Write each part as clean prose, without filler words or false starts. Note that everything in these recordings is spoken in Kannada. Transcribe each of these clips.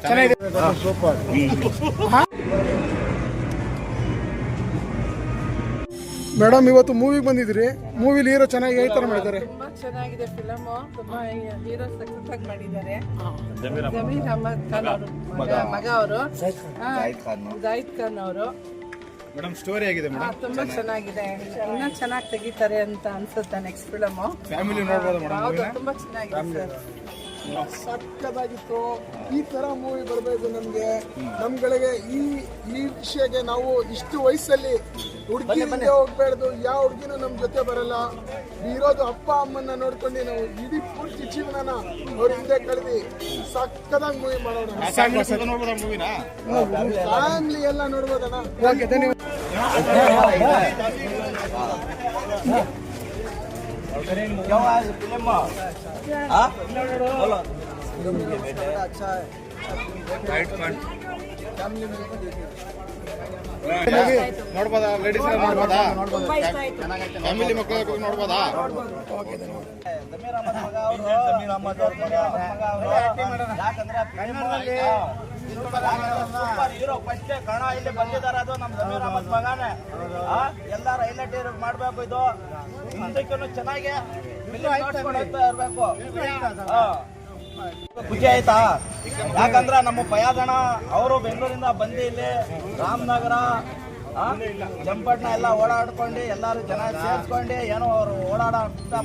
ಚೆನ್ನಾಗಿದೆ. ಸೂಪರ್. ಮೇಡಮ್ ಇವತ್ತು ಮೂವಿಗೆ ಬಂದಿದ್ರಿ, ಮೂವಿಲಿ ಹೀರೋ ಚೆನ್ನಾಗಿ ಯಾವ ಥರ ಮಾಡಿದ್ದಾರೆ? ತುಂಬಾ ಚೆನ್ನಾಗಿದೆ ಫಿಲಮ್, ತುಂಬಾ ಹೀರೋ ಸಕ್ಸಸ್ ಆಗಿ ಮಾಡಿದ್ದಾರೆ. ಜಮೀರ್ ಅಹಮದ್ ಖಾನ್ ಅವರು ಮಗ ಅವರು ಜಾಹಿದ್ ಖಾನ್ ಅವರು. ಮೇಡಮ್ ಸ್ಟೋರಿ ಆಗಿದೆ ಮೇಡಮ್, ತುಂಬಾ ಚೆನ್ನಾಗಿದೆ. ಇನ್ನೂ ಚೆನ್ನಾಗಿ ತೆಗಿತಾರೆ ಅಂತ ಅನ್ಸುತ್ತೆ ನೆಕ್ಸ್ಟ್ ಫಿಲಮ್. ಫ್ಯಾಮಿಲಿ ನೋಡ್ಬೋದು ಮೇಡಮ್. ಹೌದು, ತುಂಬಾ ಚೆನ್ನಾಗಿದೆ ಸರ್. ಸಕ್ಕದಾಗಿತ್ತು. ಈ ತರ ಮೂವಿ ಬರಬೇಕು ನಮ್ಗೆ. ನಮ್ಗಳಿಗೆ ಈ ವಿಷಯಕ್ಕೆ ನಾವು ಇಷ್ಟು ವಯಸ್ಸಲ್ಲಿ ಹುಡುಗಿ ಹೋಗ್ಬೇಡ್ದು. ಯಾವ ಹುಡುಗಿನೂ ನಮ್ ಜೊತೆ ಬರಲ್ಲ. ಇರೋದು ಅಪ್ಪ ಅಮ್ಮನ್ನ ನೋಡ್ಕೊಂಡು ನಾವು ಇಡೀ ಪೂರ್ತಿ ಜೀವನನ ಅವ್ರ ಹಿಂದೆ ಕಳೆದಿ ಸಕ್ಕದಾಗಿ ಮೂವಿ ಮಾಡೋಣ. ಫ್ಯಾಮಿಲಿ ಎಲ್ಲ ನೋಡ್ಬೋದಣ್ಣ. ಓಕೆ, ಧನ್ಯವಾದ. ನೋಡ್ಬೋದಾ? ಲೇಡೀಸ್ ನೋಡ್ಬೋದಾ? ಫ್ಯಾಮಿಲಿ ಮಕ್ಕಳು ನೋಡ್ಬೋದಾ? ಕಣ ಇಲ್ಲಿ ಬಂದಿದ್ದಾರೆ. ಅದು ನಮ್ಮ ಜಮೀರ್ ಅಹಮದ್ ಮಗನೇ. ಎಲ್ಲಾರು ಹೈಲೈಟ್ ಮಾಡ್ಬೇಕು. ಇದು ಮುಂದಕ್ಕೂ ಚೆನ್ನಾಗಿ ಇರ್ಬೇಕು. ಖುಷಿ ಆಯ್ತಾ? ಯಾಕಂದ್ರೆ ನಮ್ಮ ಪಯಾದಣ ಅವರು ಬೆಂಗಳೂರಿಂದ ಬಂದು ಇಲ್ಲಿ ರಾಮನಗರ ಚಂಪಟ್ನ ಎಲ್ಲ ಓಡಾಡ್ಕೊಂಡು ಎಲ್ಲಾರು ಜನ ಸೇರ್ಸ್ಕೊಂಡು ಏನೋ ಅವರು ಓಡಾಟ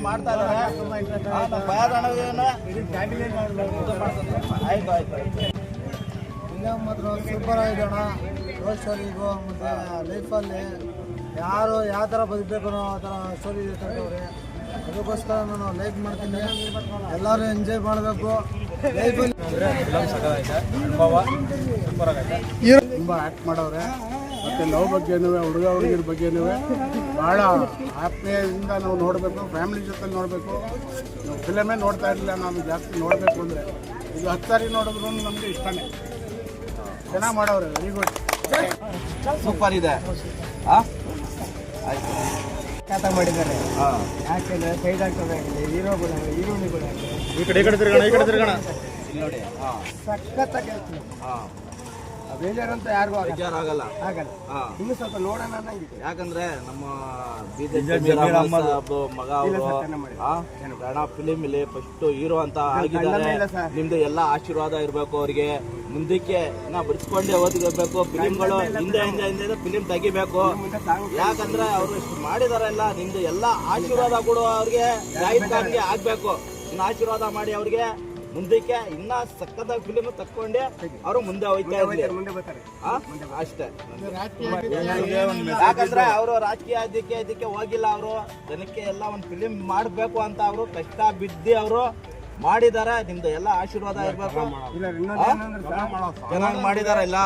ಮಾಡ್ತಾ ಇದಾರೆ. ನಮ್ಮ ಪಯಾದಣ ಆಯ್ತು ಆಯ್ತು. ಫಿಲಮ್ ಮಾತ್ರ ಸೂಪರ್ ಆಗಿದೆ ಅಣ್ಣ. ಲವ್ ಸ್ಟೋರಿಗೂ ಮತ್ತು ಲೈಫಲ್ಲಿ ಯಾರು ಯಾವ ಥರ ಬದುಕಬೇಕು ಅನ್ನೋ ಆ ಥರ ಸ್ಟೋರಿ ತಂದವ್ರೆ. ಅದಕ್ಕೋಸ್ಕರ ನಾನು ಲೈಕ್ ಮಾಡ್ತೀನಿ. ಎಲ್ಲರೂ ಎಂಜಾಯ್ ಮಾಡಬೇಕು ಲೈಫಲ್ಲಿ. ತುಂಬ ಆ್ಯಕ್ಟ್ ಮಾಡವ್ರೆ. ಮತ್ತು ಲವ್ ಬಗ್ಗೆನೂ ಹುಡುಗ ಹುಡುಗಿರ ಬಗ್ಗೆನೂ ಭಾಳ ಆತ್ಮೀಯದಿಂದ ನಾವು ನೋಡಬೇಕು. ಫ್ಯಾಮಿಲಿ ಜೊತೆ ನೋಡಬೇಕು. ನಾವು ಫಿಲಮೇ ನೋಡ್ತಾ ಇರಲಿಲ್ಲ. ನಾವು ಜಾಸ್ತಿ ನೋಡಬೇಕು ಅಂದರೆ ಈಗ 10 ಸಾರಿ ನೋಡಿದ್ರು ನಮಗೆ ಇಷ್ಟನೇ. ಚೆನ್ನಾಗಿ ಮಾಡವ್ರೆ. ವೆರಿ ಗುಡ್, ಸೂಪರ್ ಇದೆ. ಮಾಡಿದ್ದಾರೆ. ಯಾಕೆಂದರೆ ಸೈಡ್ ಆಗ್ತದೆ ಹೀರೋಗಳು ಹೀರೋಣಿಗಳು ಈ ಕಡೆ ತಿರ್ಗೋಣ. ಇಲ್ಲಿ ನೋಡಿ. ಸಖತ್ತಾಗಿ ಹೇಳ್ತೀನಿ. ಬೇಜಾರಂತ ಯಾರಿಗೂ ಆಗಲ್ಲ. ಇನ್ನು ಸ್ವಲ್ಪ ನೋಡೋಣ ಅನ್ನಂಗಿದೆ. ಯಾಕಂದ್ರೆ ನಮ್ಮ ಜಮೀರ್ ಅಹಮದ್ ಮಗ ಅವರು ಕನ್ನಡ ಫಿಲಿಮ್ ಇಲ್ಲಿ ಫಸ್ಟ್ ಹೀರೋ ಅಂತ ಆಗಿದ್ದಾರೆ. ನಿಮ್ದು ಎಲ್ಲ ಆಶೀರ್ವಾದ ಇರಬೇಕು ಅವ್ರಿಗೆ. ಮುಂದಕ್ಕೆ ಇನ್ನ ಬಿಡಿಸ್ಕೊಂಡೇ ಓದಿರ್ಬೇಕು. ಫಿಲಿಮ್ಗಳು ಹಿಂದೆ ಫಿಲಿಮ್ ತೆಗಿಬೇಕು. ಯಾಕಂದ್ರೆ ಅವ್ರು ಇಷ್ಟು ಮಾಡಿದಾರಲ್ಲ, ನಿಮ್ದು ಎಲ್ಲ ಆಶೀರ್ವಾದ ಕೂಡ ಅವ್ರಿಗೆ ಜಾಹಿದ್ ಖಾನ್ಗೆ ಆಗ್ಬೇಕು. ಇನ್ನು ಆಶೀರ್ವಾದ ಮಾಡಿ ಅವ್ರಿಗೆ ಮುಂದಕ್ಕೆ ಇನ್ನ ಸಕ್ಕತ್ತಾಗಿ ಫಿಲಿಮ್ ತಕ್ಕೊಂಡೆ ಅವರು ಮುಂದೆ ಹೋಗ್ತಾ ಇರ್ಲಿ ಅಷ್ಟೇ. ಯಾಕಂದ್ರೆ ಅವರು ರಾಜಕೀಯ ಇದಕ್ಕೆ ಹೋಗಿಲ್ಲ. ಅವರು ಜನಕ್ಕೆ ಎಲ್ಲ ಒಂದು ಫಿಲಿಮ್ ಮಾಡಬೇಕು ಅಂತ ಅವರು ಕಷ್ಟ ಬಿದ್ದು ಅವರು ಮಾಡಿದಾರೆ. ನಿಮ್ದು ಎಲ್ಲ ಆಶೀರ್ವಾದ ಇರ್ಬೇಕು. ಚೆನ್ನಾಗಿ ಮಾಡಿದಾರ ಇಲ್ಲ.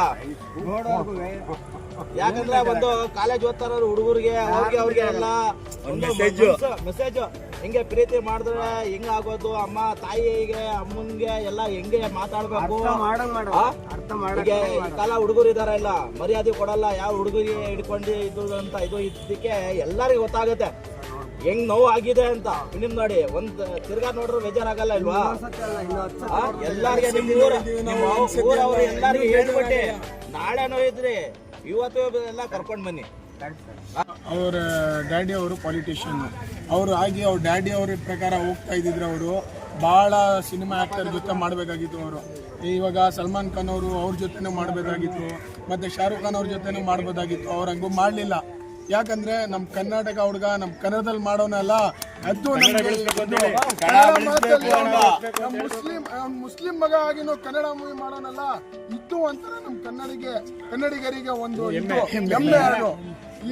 ಯಾಕಂದ್ರೆ ಒಂದು ಕಾಲೇಜ್ ಓದ್ತಾರ ಹುಡುಗರಿಗೆ ಅವ್ರಿಗೆ ಎಲ್ಲ ಒಂದು ಮೆಸೇಜ್ ಹೆಂಗೆ ಪ್ರೀತಿ ಮಾಡಿದ್ರೆ ಹೆಂಗ ಆಗೋದು, ಅಮ್ಮ ತಾಯಿಗೆ ಅಮ್ಮನ್ಗೆ ಎಲ್ಲ ಹೆಂಗೆ ಮಾತಾಡ್ಬೇಕು. ಈ ಕಾಲ ಹುಡುಗರು ಇದಾರ ಇಲ್ಲ, ಮರ್ಯಾದೆ ಕೊಡಲ್ಲ. ಯಾವ ಹುಡುಗರಿಗೆ ಹಿಡ್ಕೊಂಡು ಇದು ಇದಕ್ಕೆ ಎಲ್ಲರಿಗೂ ಗೊತ್ತಾಗುತ್ತೆ ಹೆಂಗ್ ನೋವು ಆಗಿದೆ ಅಂತ. ಫಿಲಿಮ್ ನೋಡಿ ಒಂದ್ ತಿರ್ಗಾ ನೋಡ್ರು ಬೇಜಾರಾಗಲ್ಲ ಇಲ್ವಾ? ಎಲ್ಲಾರ್ಗೆ ನಿಮ್ಮ ಊರವ್ರು ಎಲ್ಲಾರ್ಗೂ ಹೇಳ್ಬಿಟ್ಟು ನಾಳೆನೋ ಇದ್ರಿ ಇವತ್ತು ಎಲ್ಲ ಕರ್ಕೊಂಡ್ ಬನ್ನಿ. ಅವರ ಡ್ಯಾಡಿ ಅವರು ಪಾಲಿಟಿಷಿಯನ್. ಅವರು ಆಗಿ ಅವ್ರ ಡ್ಯಾಡಿ ಅವ್ರ ಪ್ರಕಾರ ಹೋಗ್ತಾ ಇದ್ದಿದ್ರು. ಅವರು ಭಾಳ ಸಿನಿಮಾ ಆ್ಯಕ್ಟರ್ ಜೊತೆ ಮಾಡಬೇಕಾಗಿತ್ತು. ಅವರು ಇವಾಗ ಸಲ್ಮಾನ್ ಖಾನ್ ಅವರು ಅವ್ರ ಜೊತೆನೂ ಮಾಡಬೇಕಾಗಿತ್ತು, ಮತ್ತು ಶಾರುಖ್ ಖಾನ್ ಅವ್ರ ಜೊತೆನೂ ಮಾಡ್ಬೋದಾಗಿತ್ತು. ಅವ್ರು ಹಂಗೂ ಮಾಡಲಿಲ್ಲ. ಯಾಕಂದ್ರೆ ನಮ್ಮ ಕರ್ನಾಟಕ ಹುಡುಗ ನಮ್ಮ ಕನ್ನಡದಲ್ಲಿ ಮಾಡೋನಲ್ಲ, ಅದು ಮುಸ್ಲಿಂ ಮಗ ಆಗಿನೂ ಕನ್ನಡ ಮೂವಿ ಮಾಡೋನಲ್ಲ, ಇದು ಒಂಥರ ನಮ್ಮ ಕನ್ನಡಿಗರಿಗೆ ಒಂದು ಹೆಮ್ಮೆ. ಅದು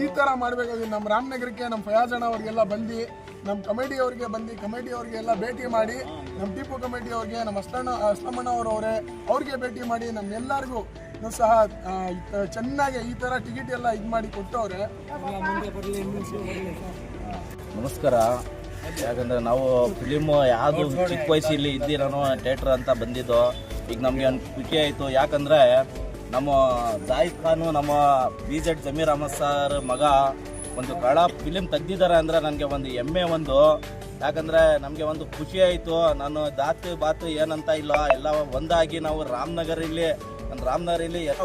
ಈ ತರ ಮಾಡ್ಬೇಕಾಗಿ ನಮ್ಮ ರಾಮನಗರಕ್ಕೆ ನಮ್ಮ ಫಯಾಜಣ್ಣ ಅವ್ರಿಗೆಲ್ಲ ಬಂದು, ನಮ್ಮ ಕಮಿಟಿ ಅವ್ರಿಗೆಲ್ಲ ಭೇಟಿ ಮಾಡಿ, ನಮ್ಮ ಟಿಪ್ಪು ಕಮಿಟಿ ಅವ್ರಿಗೆ, ನಮ್ಮ ಅಸ್ಲಮಣ್ಣ ಅವ್ರಿಗೆ ಭೇಟಿ ಮಾಡಿ, ನಮ್ಮೆಲ್ಲರಿಗೂ ಸಹ ಚೆನ್ನಾಗಿ ಈ ತರ ಟಿಕೆಟ್ ಎಲ್ಲ ಇದು ಮಾಡಿ ಕೊಟ್ಟವ್ರೆ. ನಮಸ್ಕಾರ. ಯಾಕಂದ್ರೆ ನಾವು ಫಿಲಿಮು ಯಾವುದು ಚಿಕ್ಕ ವಯಸ್ಸಲ್ಲಿ ಇದ್ದೀರೋ ಥಿಯೇಟ್ರ್ ಅಂತ ಬಂದಿದ್ದು. ಈಗ ನಮಗೆ ಒಂದು ಖುಷಿ ಆಯಿತು. ಯಾಕಂದರೆ ನಮ್ಮ ಜಾಹಿದ್ ಖಾನು ನಮ್ಮ BZ ಜಮೀರ್ ಅಹಮದ್ ಸರ್ ಮಗ ಒಂದು ಕನ್ನಡ ಫಿಲಿಮ್ ತೆಗ್ದಿದ್ದಾರೆ ಅಂದರೆ ನನಗೆ ಒಂದು ಹೆಮ್ಮೆ ಒಂದು. ಯಾಕಂದರೆ ನಮಗೆ ಒಂದು ಖುಷಿ ಆಯಿತು. ನಾನು ಬಾತು ಏನಂತ ಇಲ್ಲ, ಎಲ್ಲ ಒಂದಾಗಿ ನಾವು ರಾಮನಗರಲ್ಲಿ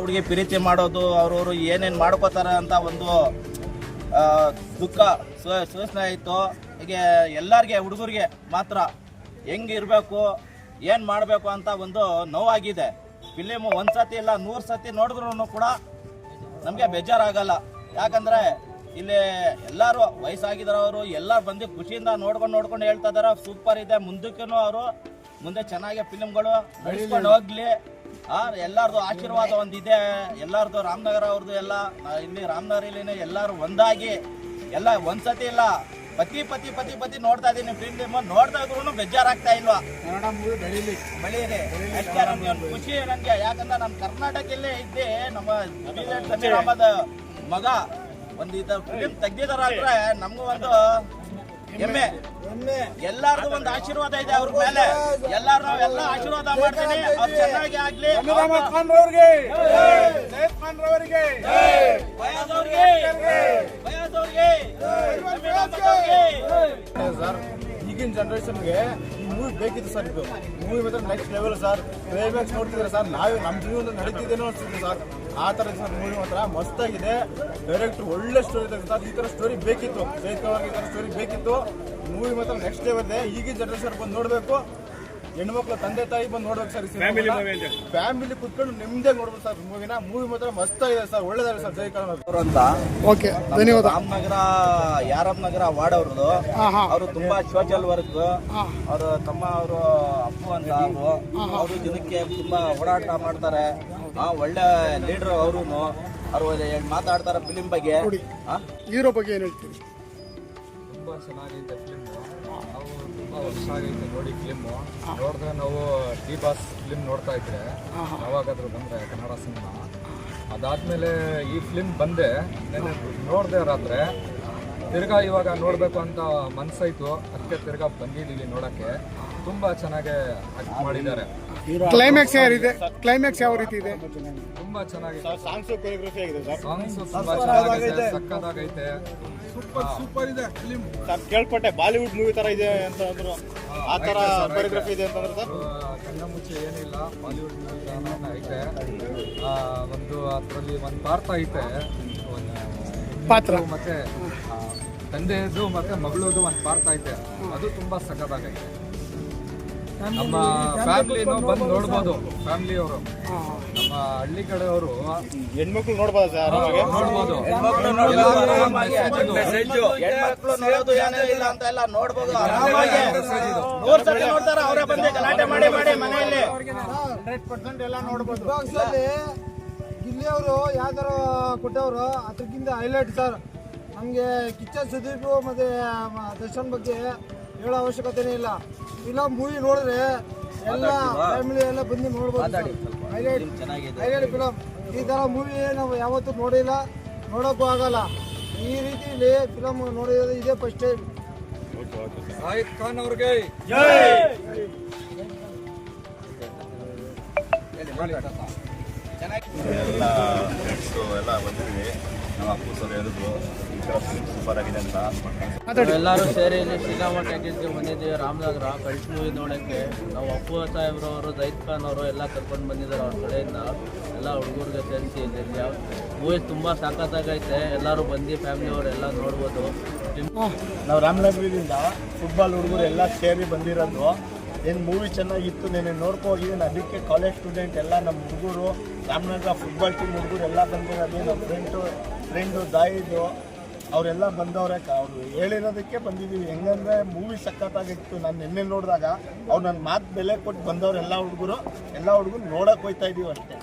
ಹುಡುಗಿ ಪ್ರೀತಿ ಮಾಡೋದು ಅವ್ರವರು ಏನೇನು ಮಾಡ್ಕೋತಾರೆ ಅಂತ ಒಂದು ದುಃಖ ಸೂಚನೆ ಆಯಿತು. ಹೀಗೆ ಎಲ್ಲರಿಗೆ ಹುಡುಗರಿಗೆ ಮಾತ್ರ ಹೆಂಗಿರಬೇಕು ಏನು ಮಾಡಬೇಕು ಅಂತ ಒಂದು ನೋವಾಗಿದೆ. ಫಿಲಿಮು ಒಂದು ಸತಿ ಇಲ್ಲ 100 ಸತಿ ನೋಡಿದ್ರೂ ಕೂಡ ನಮಗೆ ಬೇಜಾರಾಗಲ್ಲ. ಯಾಕಂದರೆ ಇಲ್ಲಿ ಎಲ್ಲರೂ ವಯಸ್ಸಾಗಿದ್ದವರು ಎಲ್ಲರೂ ಬಂದು ಖುಷಿಯಿಂದ ನೋಡ್ಕೊಂಡು ಹೇಳ್ತಾ ಇದ್ದಾರೆ ಸೂಪರ್ ಇದೆ, ಮುಂದಕ್ಕೂ ಅವರು ಮುಂದೆ ಚೆನ್ನಾಗಿ ಫಿಲಿಮ್ಗಳು ನಡೆಸ್ಕೊಂಡು ಹೋಗ್ಲಿ. ಎಲ್ಲರದು ಆಶೀರ್ವಾದ ಒಂದಿದೆ, ಎಲ್ಲರದು ರಾಮನಗರ ಅವ್ರದ್ದು ಎಲ್ಲ ಇಲ್ಲಿ ರಾಮನಗರಲ್ಲಿ ಎಲ್ಲರೂ ಒಂದಾಗಿ ಎಲ್ಲ ಒಂದ್ಸತಿ ಇಲ್ಲ ಪತಿ ನೋಡ್ತಾ ಇದ್ದೀನಿ. ಫಿಲಿಮ್ ನೋಡ್ತಾ ಇದ್ರು ಬೇಜಾರಾಗ್ತಾ ಇಲ್ವಾ? ಕನ್ನಡ ಮೂವಿ ಬೆಳೀಲಿ ಅಷ್ಟೇ ನಮ್ಗೆ ಒಂದು ಖುಷಿ ನನಗೆ. ಯಾಕಂದ್ರೆ ನಮ್ಮ ಕರ್ನಾಟಕದಲ್ಲೇ ಇದ್ದೆ ನಮ್ಮ ಜಮೀರ್ ಅಹಮದ್ ಮಗ ಒಂದು ಫಿಲಿಮ್ ತೆಗ್ದಿದಾರ ಅಂದ್ರೆ ನಮಗೂ ಒಂದು ಹೆಮ್ಮೆ. ಎಲ್ಲಾರ್ದು ಒಂದು ಆಶೀರ್ವಾದ ಇದೆ ಅವ್ರ ಮೇಲೆ. ಎಲ್ಲ ಆಶೀರ್ವಾದ ಮಾಡ್ತೀನಿ, ಅವ್ರು ಚೆನ್ನಾಗಿ ಆಗ್ಲಿ. ಸರ್ ಈಗಿನ ಜನರೇಷನ್ಗೆ ಈ ಮೂವಿ ಬೇಕಿತ್ತು ಸರ್. ಇದು ಮೂವಿ ಮಾತ್ರ ನೆಕ್ಸ್ಟ್ ಲೆವೆಲ್ ಸರ್. ಕ್ಲೈಮ್ಯಾಕ್ಸ್ ನೋಡ್ತಿದ್ರೆ ಸರ್ ನಾವೇ ನಮ್ಮ ಜೀವನದಲ್ಲಿ ನಡೀತಿದ್ದೇನೋ ಅನ್ಸುತ್ತೆ ಸರ್. ಆ ಥರ ಸರ್ ಮೂವಿ ಮಾತ್ರ ಮಸ್ತಾಗಿದೆ. ಡೈರೆಕ್ಟ್ರು ಒಳ್ಳೆ ಸ್ಟೋರಿ ತೆಗೆದು ಸರ್. ಈ ಥರ ಸ್ಟೋರಿ ಬೇಕಿತ್ತು, ಈ ಥರ ಸ್ಟೋರಿ ಬೇಕಿತ್ತು. ಮೂವಿ ಮಾತ್ರ ನೆಕ್ಸ್ಟ್ ಲೆವೆಲ್ ಇದೆ. ಈಗಿನ ಜನರೇಷನ್ ಬಂದು ನೋಡಬೇಕು. ಹೆಣ್ಮಕ್ಳು ತಂದೆ ತಾಯಿ ಬಂದು ನೋಡ್ಬೇಕು ಸರ್. ಫ್ಯಾಮಿಲಿ ಕುತ್ಕೊಂಡು ನಿಮ್ದೇ ನೋಡ್ಬೇಕು ಸರ್ ಮೂವಿನ. ಮೂವಿ ಮಾತ್ರ ಮಸ್ತಾಗಿದೆ ಸರ್, ಒಳ್ಳೆದಾಗಿದೆ ಸರ್. ಜೈ ಕನ್ನಡ ಅಂತ ಓಕೆ, ಧನ್ಯವಾದ. ರಾಮನಗರ ವಾರ್ಡ್ ಅವ್ರದ್ದು. ಅವರು ತುಂಬಾ ಸೋಷಿಯಲ್ ವರ್ಕ್. ಅವರು ಅವರು ಅಪ್ಪು ಅಂತ ಅವರು ಜನಕ್ಕೆ ತುಂಬಾ ಓಡಾಟ ಮಾಡ್ತಾರೆ. ಒಳ್ಳೆ ಲೀಡರ್ ಅವರು ಮಾತಾಡ್ತಾರೆ ಫಿಲಿಂ ಬಗ್ಗೆ. ಹೀರೋ ಬಗ್ಗೆ ಏನು ಹೇಳ್ತೀವಿ? ತುಂಬ ಚೆನ್ನಾಗೈತೆ ಫಿಲಿಮು. ನಾವು ತುಂಬ ವರ್ಷ ಆಗೈತೆ ನೋಡಿ ಫಿಲಿಮು. ನೋಡಿದ್ರೆ ನಾವು ಡಿ ಬಾಸ್ ಫಿಲಿಮ್ ನೋಡ್ತಾ ಇದ್ರೆ ಯಾವಾಗಾದ್ರೂ ಬಂದರೆ ಕನ್ನಡ ಸಿನಿಮಾ. ಅದಾದಮೇಲೆ ಈ ಫಿಲಿಮ್ ಬಂದೆ ನೋಡಿದೆ ರಾತ್ರಿ. ತಿರ್ಗಾ ಇವಾಗ ನೋಡಬೇಕು ಅಂತ ಮನಸ್ಸಾಯಿತು. ಅದಕ್ಕೆ ತಿರ್ಗಾ ಬಂದಿದ್ದೀವಿ ನೋಡೋಕ್ಕೆ. ತುಂಬ ಚೆನ್ನಾಗಿ ಆಕ್ಟ್ ಮಾಡಿದ್ದಾರೆ. ಕ್ಲೈಮ್ಯಾಕ್ಸ್ ಯಾವ ರೀತಿ ಇದೆ? ತುಂಬ ಚೆನ್ನಾಗಿದೆ. ಸಾಂಗ್ಸ್ ಕೊರಿಯೋಗ್ರಫಿ ಆಗಿದೆ ಸರ್. ಸಾಂಗ್ಸ್ ತುಂಬ ಚೆನ್ನಾಗಿದೆ, ಸಕ್ಕತ್ತಾಗೈತೆ. ಸೂಪರ್ ಇದೆ ಫಿಲಿಮ್ ಸರ್. ಕೇಳ್ಪಟ್ಟೆ ಬಾಲಿವುಡ್ ಮೂವಿ ತರ ಇದೆ ಅಂತ ಅಂದ್ರು. ಆ ತರ ಕೊರಿಯೋಗ್ರಫಿ ಇದೆ ಅಂತಂದ್ರೆ ಸರ್ ಕಣ್ಣ ಮುಚ್ಚೆ ಏನಿಲ್ಲ, ಬಾಲಿವುಡ್ ಮೂವಿ ಐತೆ. ಒಂದು ಅದರಲ್ಲಿ ಒಂದು ಪಾತ್ರ ಐತೆ, ಪಾತ್ರ ಮತ್ತೆ ತಂದೆಯದು ಮತ್ತೆ ಮಗಳದು ಒಂದು ಪಾತ್ರ ಐತೆ. ಅದು ತುಂಬಾ ಸಖತ್ತಾಗೈತೆ. ನಮ್ಮ ಫ್ಯಾಮಿಲಿನೂ ಬಂದು ನೋಡ್ಬೋದು. ಫ್ಯಾಮಿಲಿಯವರು ನಮ್ಮ ಹಳ್ಳಿ ಕಡೆಯವರು ಹೆಣ್ಮಕ್ಳು ನೋಡ್ಬೋದು ಸರ್, ನೋಡ್ಬೋದು. ಹೆಣ್ಮಕ್ಳು ನೋಡೋದು ಏನೇ ಇಲ್ಲ ಅಂತ ಎಲ್ಲ ನೋಡ್ಬೋದು. ನೋಡ್ತಾರ ಅವರೇ ಬಂದು ಗಲಾಟೆ ಮಾಡಿ ಮನೆಯಲ್ಲಿ 100% ಎಲ್ಲ ನೋಡ್ಬೋದು. ಗಿಲ್ಲಿಯವರು ಯಾವ್ದಾರ ಕೊಟ್ಟವರು ಅದಕ್ಕಿಂತ ಹೈಲೈಟ್ ಸರ್. ನಮಗೆ ಕಿಚ್ಚನ್ ಸುದೀಪ್ ಮತ್ತು ದರ್ಶನ್ ಬಗ್ಗೆ ಹೇಳೋ ಅವಶ್ಯಕತೆನೇ ಇಲ್ಲ. ಫಿಲಮ್ ಮೂವಿ ನೋಡಿದ್ರೆ ಎಲ್ಲ ಫ್ಯಾಮಿಲಿ ಎಲ್ಲ ಬಂದು ನೋಡ್ಬೋದು. Highlight film. ಈ ಥರ ಮೂವಿ ನಾವು ಯಾವತ್ತೂ ನೋಡಿಲ್ಲ, ನೋಡೋಕ್ಕೂ ಆಗಲ್ಲ. ಈ ರೀತಿಯಲ್ಲಿ ಫಿಲಮ್ ನೋಡಿರೋದು ಇದೇ ಫಸ್ಟ್ ಟೈಮ್. ಶಾಹಿದ್ ಖಾನ್ ಅವ್ರಿಗೆ ಎಲ್ಲ ಫ್ರೆಂಡ್ಸು ಎಲ್ಲ ಬಂದಿದ್ವಿ. ನಮ್ಮ ಅಪ್ಪು ಸರ್ ಹೇಳಿದ್ರು ಈ ಥರ ಫಿಲ್ಮ್ ಸೂಪರ್ ಆಗಿದೆ ಅಂತ. ಎಲ್ಲರೂ ಸೇರಿ ಇಲ್ಲಿ ಶ್ರೀರಾಮ ಟ್ಯಾಕೀಸ್ಗೆ ಬಂದಿದ್ದೀವಿ ರಾಮನಗರ ಕಲ್ಟ್ ಮೂವಿ ನೋಡೋಕ್ಕೆ. ನಾವು ಅಪ್ಪು ಸಾಹೇಬ್ರವರು, ಜೈದ್ ಖಾನ್ ಅವರು ಎಲ್ಲ ಕರ್ಕೊಂಡು ಬಂದಿದ್ದಾರೆ ಅವ್ರ ಕಡೆಯಿಂದ. ಎಲ್ಲ ಹುಡುಗರಿಗೆ ಸೇರಿಸಿ ಇಲ್ಲಿ ಮೂವಿ ತುಂಬ ಸಖತ್ತಾಗೈತೆ. ಎಲ್ಲರೂ ಬಂದು ಫ್ಯಾಮಿಲಿಯವರು ಎಲ್ಲ ನೋಡ್ಬೋದು. ನಾವು ರಾಮನಗರದಿಂದ ಫುಟ್ಬಾಲ್ ಹುಡುಗರು ಎಲ್ಲ ಸೇರಿ ಬಂದಿರೋದು. ಏನು ಮೂವಿ ಚೆನ್ನಾಗಿತ್ತು, ನಾನು ನೋಡ್ಕೊ ಹೋಗಿದ್ದೀನಿ. ಅದಕ್ಕೆ ಕಾಲೇಜ್ ಸ್ಟೂಡೆಂಟ್ ಎಲ್ಲ ನಮ್ಮ ಹುಡುಗರು, ರಾಮನಗರ ಫುಟ್ಬಾಲ್ ಟೀಮ್ ಹುಡುಗರು ಎಲ್ಲ ಬಂದಿರೋದು. ನಮ್ಮ ಫ್ರೆಂಡು ದಾಯಿದು ಅವರೆಲ್ಲ ಬಂದವ್ರೆ. ಅವರು ಹೇಳಿರೋದಕ್ಕೆ ಬಂದಿದ್ದೀವಿ. ಹೆಂಗಂದರೆ ಮೂವಿ ಸಖತ್ತಾಗಿತ್ತು. ನಾನು ನಿನ್ನೆ ನೋಡಿದಾಗ ಅವ್ರು ನನ್ನ ಮಾತು ಬೆಲೆ ಕೊಟ್ಟು ಬಂದವ್ರು ಎಲ್ಲ ಹುಡುಗರು ನೋಡೋಕೆ ಹೋಗ್ತಾ ಇದ್ದೀವಿ ಅಷ್ಟೇ.